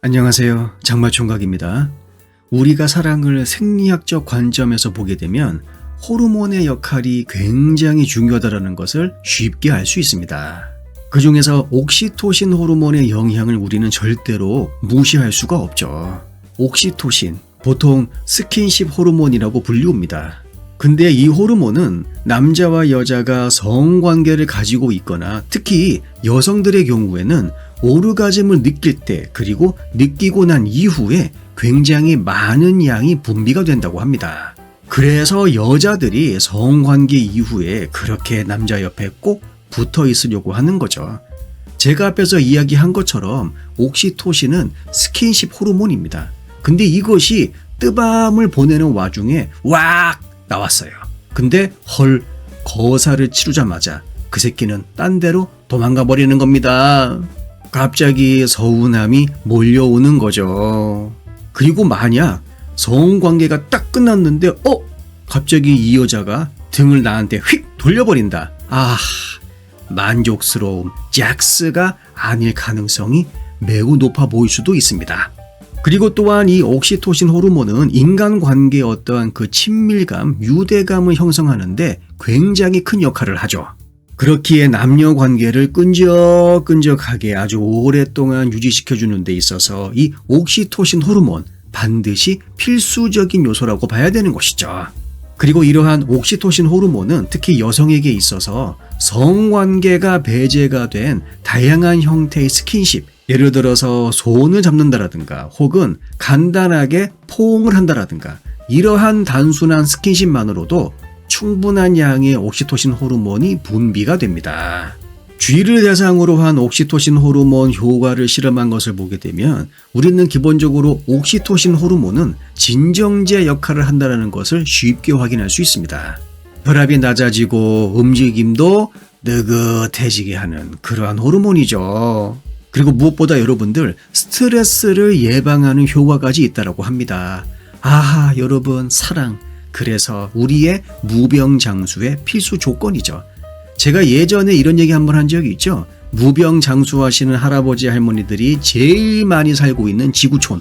안녕하세요. 장마총각입니다. 우리가 사랑을 생리학적 관점에서 보게 되면 호르몬의 역할이 굉장히 중요하다는 것을 쉽게 알 수 있습니다. 그 중에서 옥시토신 호르몬의 영향을 우리는 절대로 무시할 수가 없죠. 옥시토신, 보통 스킨십 호르몬이라고 불리웁니다. 근데 이 호르몬은 남자와 여자가 성관계를 가지고 있거나 특히 여성들의 경우에는 오르가즘을 느낄 때 그리고 느끼고 난 이후에 굉장히 많은 양이 분비가 된다고 합니다. 그래서 여자들이 성관계 이후에 그렇게 남자 옆에 꼭 붙어 있으려고 하는 거죠. 제가 앞에서 이야기한 것처럼 옥시토신은 스킨십 호르몬입니다. 근데 이것이 뜨밤을 보내는 와중에 왁 나왔어요. 근데 헐, 거사를 치르자마자 그 새끼는 딴 데로 도망가 버리는 겁니다. 갑자기 서운함이 몰려오는 거죠. 그리고 만약 성관계가 딱 끝났는데 갑자기 이 여자가 등을 나한테 휙 돌려버린다. 만족스러움 잭스가 아닐 가능성이 매우 높아 보일 수도 있습니다. 그리고 또한 이 옥시토신 호르몬은 인간관계의 어떠한 그 친밀감, 유대감을 형성하는데 굉장히 큰 역할을 하죠. 그렇기에 남녀 관계를 끈적끈적하게 아주 오랫동안 유지시켜주는 데 있어서 이 옥시토신 호르몬 반드시 필수적인 요소라고 봐야 되는 것이죠. 그리고 이러한 옥시토신 호르몬은 특히 여성에게 있어서 성관계가 배제가 된 다양한 형태의 스킨십, 예를 들어서 손을 잡는다라든가 혹은 간단하게 포옹을 한다라든가 이러한 단순한 스킨십만으로도 충분한 양의 옥시토신 호르몬이 분비가 됩니다. 쥐를 대상으로 한 옥시토신 호르몬 효과를 실험한 것을 보게 되면 우리는 기본적으로 옥시토신 호르몬은 진정제 역할을 한다는 것을 쉽게 확인할 수 있습니다. 혈압이 낮아지고 움직임도 느긋해지게 하는 그러한 호르몬이죠. 그리고 무엇보다 여러분들 스트레스를 예방하는 효과까지 있다고 합니다. 여러분 사랑, 그래서 우리의 무병장수의 필수 조건이죠. 제가 예전에 이런 얘기 한번 한 적이 있죠. 무병장수하시는 할아버지 할머니들이 제일 많이 살고 있는 지구촌,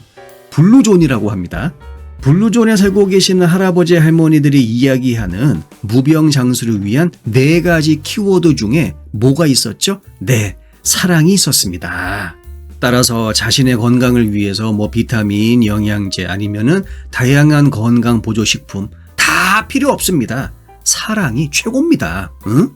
블루존이라고 합니다. 블루존에 살고 계시는 할아버지 할머니들이 이야기하는 무병장수를 위한 4가지 키워드 중에 뭐가 있었죠? 사랑이 있었습니다. 따라서 자신의 건강을 위해서 비타민, 영양제 아니면은 다양한 건강 보조식품 다 필요 없습니다. 사랑이 최고입니다. 응?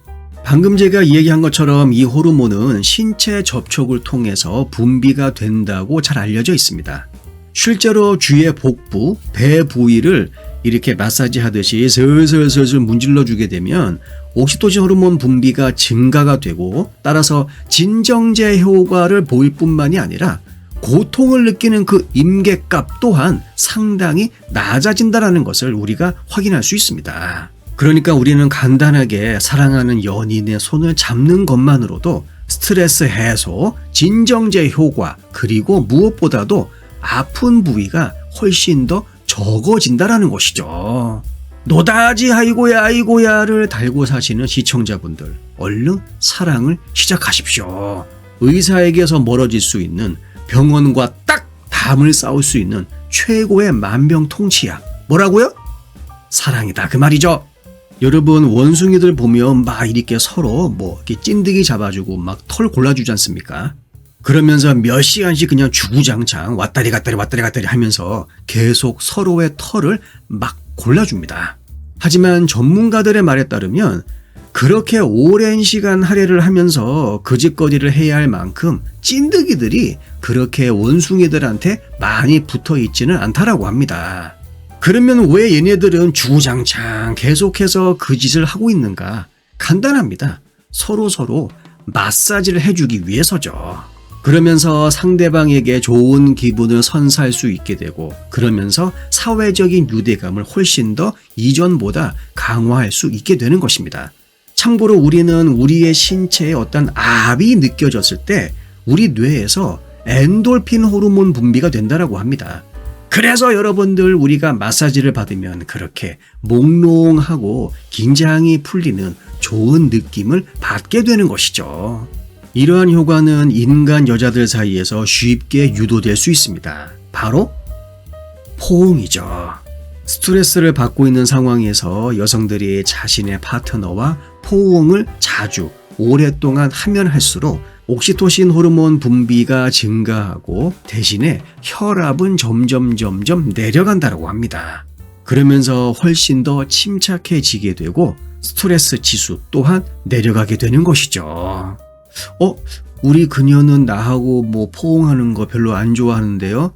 방금 제가 이야기한 것처럼 이 호르몬은 신체 접촉을 통해서 분비가 된다고 잘 알려져 있습니다. 실제로 쥐의 복부, 배 부위를 이렇게 마사지 하듯이 슬슬 문질러 주게 되면 옥시토신 호르몬 분비가 증가가 되고 따라서 진정제 효과를 보일 뿐만이 아니라 고통을 느끼는 그 임계값 또한 상당히 낮아진다는 것을 우리가 확인할 수 있습니다. 그러니까 우리는 간단하게 사랑하는 연인의 손을 잡는 것만으로도 스트레스 해소, 진정제 효과, 그리고 무엇보다도 아픈 부위가 훨씬 더 적어진다는 것이죠. 노다지 아이고야를 달고 사시는 시청자분들, 얼른 사랑을 시작하십시오. 의사에게서 멀어질 수 있는, 병원과 딱 담을 쌓을 수 있는 최고의 만병통치약, 뭐라고요? 사랑이다 그 말이죠. 여러분 원숭이들 보면 막 이렇게 서로 이렇게 찐득이 잡아주고 막 털 골라주지 않습니까? 그러면서 몇 시간씩 그냥 주구장창 왔다리 갔다리 하면서 계속 서로의 털을 막 골라줍니다. 하지만 전문가들의 말에 따르면 그렇게 오랜 시간 할애를 하면서 거짓거리를 해야 할 만큼 찐득이들이 그렇게 원숭이들한테 많이 붙어 있지는 않다라고 합니다. 그러면 왜 얘네들은 주구장창 계속해서 그 짓을 하고 있는가? 간단합니다. 서로 마사지를 해주기 위해서죠. 그러면서 상대방에게 좋은 기분을 선사할 수 있게 되고 그러면서 사회적인 유대감을 훨씬 더 이전보다 강화할 수 있게 되는 것입니다. 참고로 우리는 우리의 신체에 어떤 압이 느껴졌을 때 우리 뇌에서 엔돌핀 호르몬 분비가 된다고 합니다. 그래서 여러분들 우리가 마사지를 받으면 그렇게 몽롱하고 긴장이 풀리는 좋은 느낌을 받게 되는 것이죠. 이러한 효과는 인간 여자들 사이에서 쉽게 유도될 수 있습니다. 바로 포옹이죠. 스트레스를 받고 있는 상황에서 여성들이 자신의 파트너와 포옹을 자주 오랫동안 하면 할수록 옥시토신 호르몬 분비가 증가하고 대신에 혈압은 점점 내려간다고 합니다. 그러면서 훨씬 더 침착해지게 되고 스트레스 지수 또한 내려가게 되는 것이죠. 우리 그녀는 나하고 포옹하는 거 별로 안 좋아하는데요?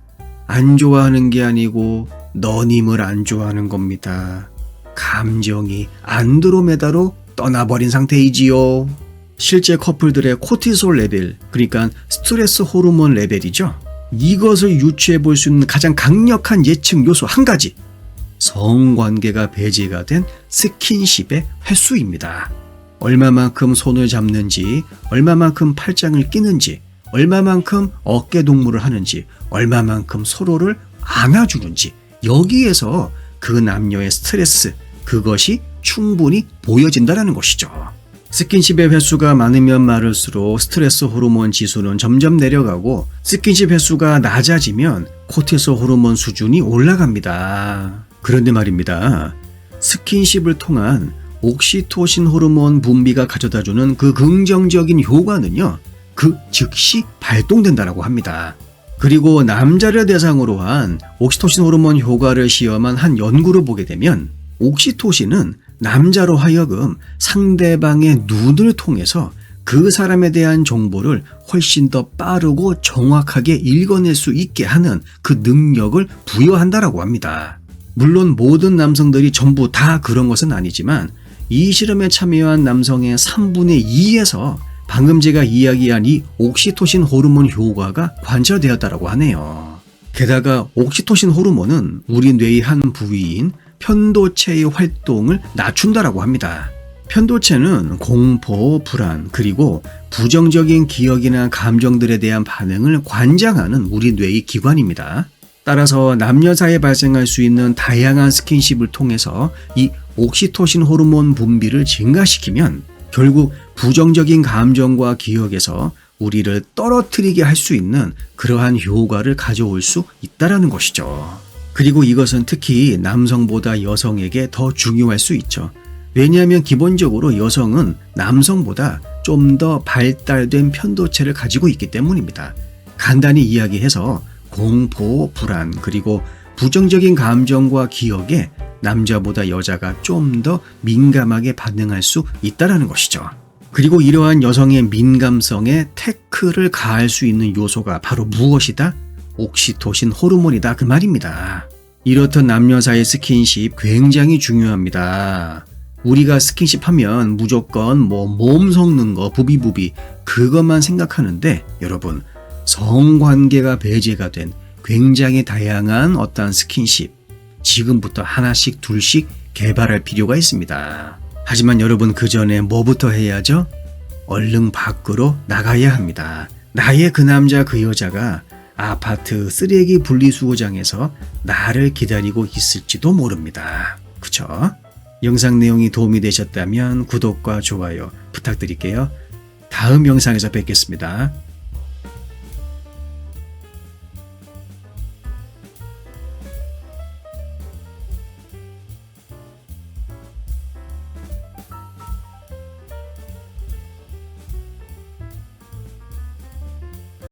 안 좋아하는 게 아니고 너님을 안 좋아하는 겁니다. 감정이 안드로메다로 떠나버린 상태이지요. 실제 커플들의 코티솔 레벨, 그러니까 스트레스 호르몬 레벨이죠. 이것을 유추해 볼 수 있는 가장 강력한 예측 요소 한 가지. 성관계가 배제가 된 스킨십의 횟수입니다. 얼마만큼 손을 잡는지, 얼마만큼 팔짱을 끼는지, 얼마만큼 어깨 동무를 하는지, 얼마만큼 서로를 안아주는지, 여기에서 그 남녀의 스트레스, 그것이 충분히 보여진다는 것이죠. 스킨십의 횟수가 많으면 많을수록 스트레스 호르몬 지수는 점점 내려가고 스킨십 횟수가 낮아지면 코티솔 호르몬 수준이 올라갑니다. 그런데 말입니다. 스킨십을 통한 옥시토신 호르몬 분비가 가져다주는 그 긍정적인 효과는요, 그 즉시 발동된다고 합니다. 그리고 남자를 대상으로 한 옥시토신 호르몬 효과를 시험한 한 연구를 보게 되면 옥시토신은 남자로 하여금 상대방의 눈을 통해서 그 사람에 대한 정보를 훨씬 더 빠르고 정확하게 읽어낼 수 있게 하는 그 능력을 부여한다고 합니다. 물론 모든 남성들이 전부 다 그런 것은 아니지만 이 실험에 참여한 남성의 3분의 2에서 방금 제가 이야기한 이 옥시토신 호르몬 효과가 관찰되었다고 하네요. 게다가 옥시토신 호르몬은 우리 뇌의 한 부위인 편도체의 활동을 낮춘다고 합니다. 편도체는 공포, 불안, 그리고 부정적인 기억이나 감정들에 대한 반응을 관장하는 우리 뇌의 기관입니다. 따라서 남녀 사이에 발생할 수 있는 다양한 스킨십을 통해서 이 옥시토신 호르몬 분비를 증가시키면 결국 부정적인 감정과 기억에서 우리를 떨어뜨리게 할 수 있는 그러한 효과를 가져올 수 있다는 것이죠. 그리고 이것은 특히 남성보다 여성에게 더 중요할 수 있죠. 왜냐하면 기본적으로 여성은 남성보다 좀 더 발달된 편도체를 가지고 있기 때문입니다. 간단히 이야기해서 공포, 불안, 그리고 부정적인 감정과 기억에 남자보다 여자가 좀 더 민감하게 반응할 수 있다는 것이죠. 그리고 이러한 여성의 민감성에 태클을 가할 수 있는 요소가 바로 무엇이다? 옥시토신 호르몬이다, 그 말입니다. 이렇듯 남녀 사이 스킨십 굉장히 중요합니다. 우리가 스킨십 하면 무조건 몸 섞는 거, 부비부비 그것만 생각하는데 여러분, 성관계가 배제가 된 굉장히 다양한 어떠한 스킨십, 지금부터 하나씩 둘씩 개발할 필요가 있습니다. 하지만 여러분, 그 전에 뭐부터 해야죠? 얼른 밖으로 나가야 합니다. 나의 그 남자 그 여자가 아파트 쓰레기 분리수거장에서 나를 기다리고 있을지도 모릅니다. 그쵸? 영상 내용이 도움이 되셨다면 구독과 좋아요 부탁드릴게요. 다음 영상에서 뵙겠습니다.